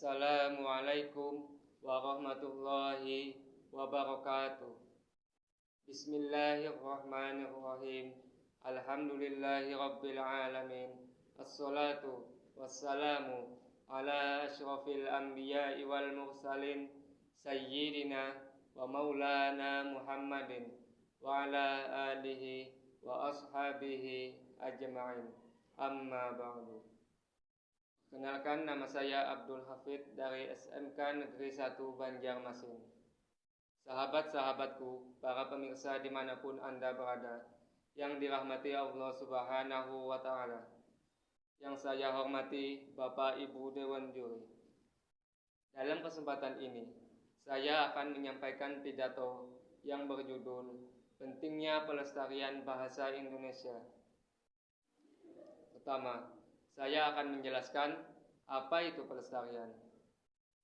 Assalamualaikum warahmatullahi wabarakatuh. Bismillahirrahmanirrahim. Alhamdulillahi rabbil alamin. Assalatu wassalamu ala asyrafil anbiya'i wal mursalin sayyidina wa maulana Muhammadin wa ala alihi wa ashabihi ajma'in. Amma ba'du. Kenalkan, nama saya Abdul Hafid dari SMK Negeri 1 Banjarmasin. Sahabat-sahabatku, para pemirsa dimanapun Anda berada, yang dirahmati Allah Subhanahu wa Ta'ala, yang saya hormati Bapak Ibu Dewan Juri. Dalam kesempatan ini, saya akan menyampaikan pidato yang berjudul Pentingnya Pelestarian Bahasa Indonesia. Pertama, saya akan menjelaskan apa itu pelestarian.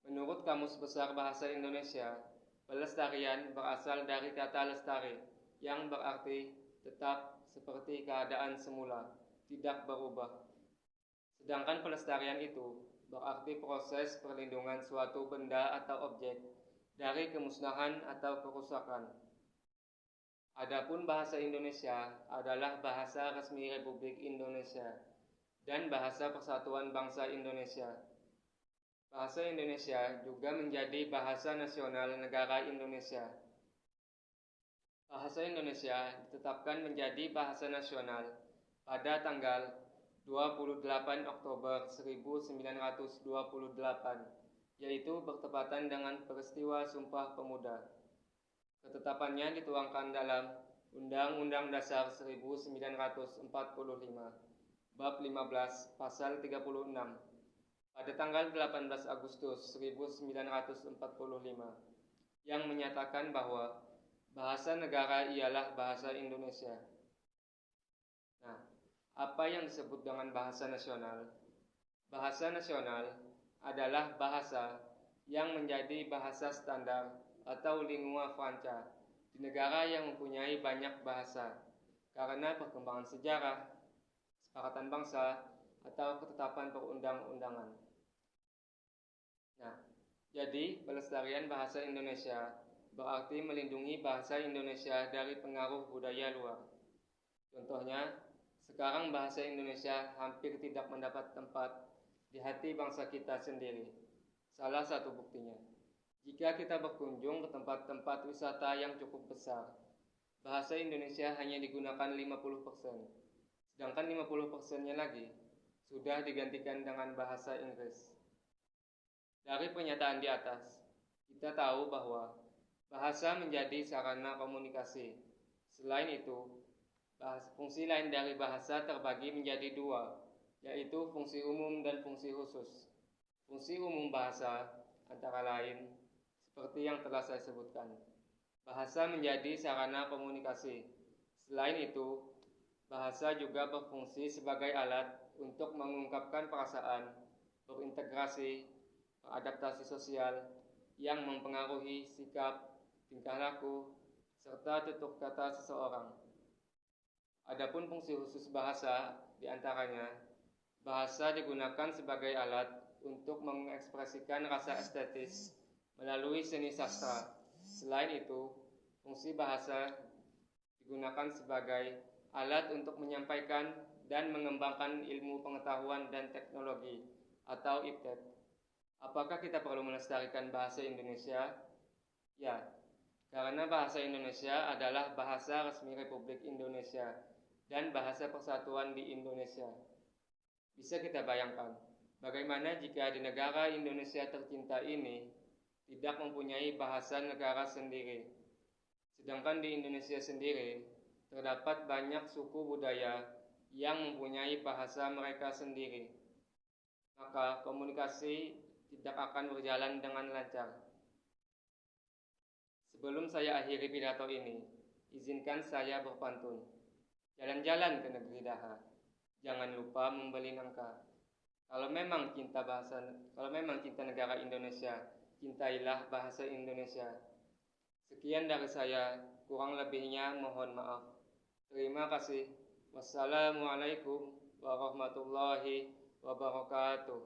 Menurut Kamus Besar Bahasa Indonesia, pelestarian berasal dari kata lestari yang berarti tetap seperti keadaan semula, tidak berubah. Sedangkan pelestarian itu berarti proses perlindungan suatu benda atau objek dari kemusnahan atau kerusakan. Adapun bahasa Indonesia adalah bahasa resmi Republik Indonesia dan bahasa Persatuan Bangsa Indonesia. Bahasa Indonesia juga menjadi bahasa nasional negara Indonesia. Bahasa Indonesia ditetapkan menjadi bahasa nasional pada tanggal 28 Oktober 1928, yaitu bertepatan dengan peristiwa Sumpah Pemuda. Ketetapannya dituangkan dalam Undang-Undang Dasar 1945. Bab 15 Pasal 36 pada tanggal 18 Agustus 1945 yang menyatakan bahwa bahasa negara ialah bahasa Indonesia. Nah, apa yang disebut dengan bahasa nasional? Bahasa nasional adalah bahasa yang menjadi bahasa standar atau lingua franca di negara yang mempunyai banyak bahasa karena perkembangan sejarah, kesepakatan bangsa, atau ketetapan perundang-undangan. Nah, jadi pelestarian bahasa Indonesia berarti melindungi bahasa Indonesia dari pengaruh budaya luar. Contohnya, sekarang bahasa Indonesia hampir tidak mendapat tempat di hati bangsa kita sendiri. Salah satu buktinya, jika kita berkunjung ke tempat-tempat wisata yang cukup besar, bahasa Indonesia hanya digunakan 50%. Sedangkan 50%-nya lagi sudah digantikan dengan bahasa Inggris. Dari pernyataan di atas, kita tahu bahwa bahasa menjadi sarana komunikasi. Selain itu, fungsi lain dari bahasa terbagi menjadi dua, yaitu fungsi umum dan fungsi khusus. Fungsi umum bahasa antara lain seperti yang telah saya sebutkan. Bahasa menjadi sarana komunikasi. Selain itu, bahasa juga berfungsi sebagai alat untuk mengungkapkan perasaan, berintegrasi, beradaptasi sosial yang mempengaruhi sikap, tingkah laku, serta tutur kata seseorang. Adapun fungsi khusus bahasa diantaranya, bahasa digunakan sebagai alat untuk mengekspresikan rasa estetis melalui seni sastra. Selain itu, fungsi bahasa digunakan sebagai alat untuk menyampaikan dan mengembangkan ilmu pengetahuan dan teknologi atau IPTEK. Apakah kita perlu melestarikan bahasa Indonesia? Ya, karena bahasa Indonesia adalah bahasa resmi Republik Indonesia dan bahasa persatuan di Indonesia. Bisa kita bayangkan, bagaimana jika di negara Indonesia tercinta ini tidak mempunyai bahasa negara sendiri, sedangkan di Indonesia sendiri terdapat banyak suku budaya yang mempunyai bahasa mereka sendiri, maka komunikasi tidak akan berjalan dengan lancar. Sebelum saya akhiri pidato ini, izinkan saya berpantun. Jalan-jalan ke negeri Daha, jangan lupa membeli nangka. Kalau memang cinta negara Indonesia, cintailah bahasa Indonesia. Sekian dari saya, kurang lebihnya mohon maaf. Terima kasih. Wassalamualaikum warahmatullahi wabarakatuh.